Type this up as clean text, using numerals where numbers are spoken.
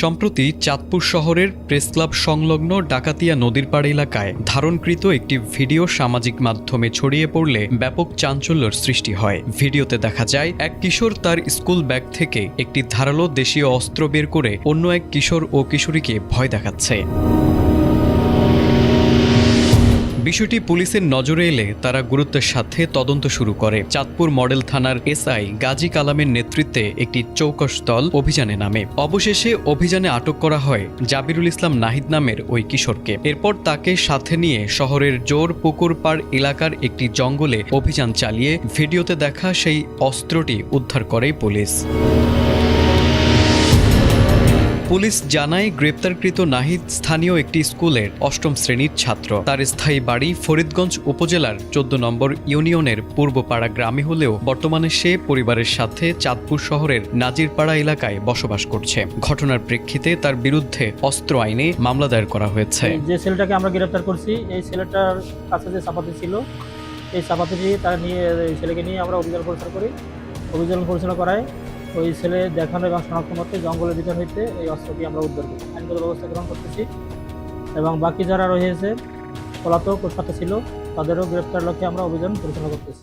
সম্প্রতি চাঁদপুর শহরের প্রেসক্লাব সংলগ্ন ডাকাতিয়া নদীর পাড় এলাকায় ধারণকৃত একটি ভিডিও সামাজিক মাধ্যমে ছড়িয়ে পড়লে ব্যাপক চাঞ্চল্যের সৃষ্টি হয়। ভিডিওতে দেখা যায় এক কিশোর তার স্কুল ব্যাগ থেকে একটি ধারালো দেশীয় অস্ত্র বের করে অন্য এক কিশোর ও কিশোরীকে ভয় দেখাচ্ছে। বিষয়টি পুলিশের নজরে এলে তারা গুরুত্বের সাথে তদন্ত শুরু করে। চাঁদপুর মডেল থানার এসআই গাজী কালামের নেতৃত্বে একটি চৌকস দল অভিযানে নামে। অবশেষে অভিযানে আটক করা হয় জাবিরুল ইসলাম নাহিদ নামের ওই কিশোরকে। এরপর তাকে সাথে নিয়ে শহরের জোর পুকুর পাড় এলাকার একটি জঙ্গলে অভিযান চালিয়ে ভিডিওতে দেখা সেই অস্ত্রটি উদ্ধার করে পুলিশ। পুলিশ জানায়, গ্রেপ্তারকৃত নাহিদ স্থানীয় একটি স্কুলের ৮ম শ্রেণীর ছাত্র। তার স্থায়ী বাড়ি ফরিদগঞ্জ উপজেলার ১৪ নম্বর ইউনিয়নের পূর্বপাড়া গ্রামে হলেও বর্তমানে সে পরিবারের সাথে চাঁদপুর শহরের নাজিরপাড়া এলাকায় বসবাস করছে। ঘটনার প্রেক্ষিতে তার বিরুদ্ধে অস্ত্র আইনে মামলা দায়ের করা হয়েছে। যে ছেলেটাকে আমরা গ্রেপ্তার করছি, এই ছেলেটার কাছে যে চাপাতি ছিল, এই চাপাতিটি তার নিয়ে এই ছেলেকে নিয়ে আমরা অভিযান পরিচালনা করি। অভিযান পরিচালনা করায় ওই ছেলে দেখানো এবং শনাক্ত মতে জঙ্গলের ভিতর হইতে এই অস্ত্রটি আমরা উদ্ধার করি। আইনগত ব্যবস্থা গ্রহণ করতেছি এবং বাকি যারা রয়েছে পলাতক ও সাথে ছিল তাদেরও গ্রেপ্তার লক্ষ্যে আমরা অভিযান পরিচালনা করতেছি।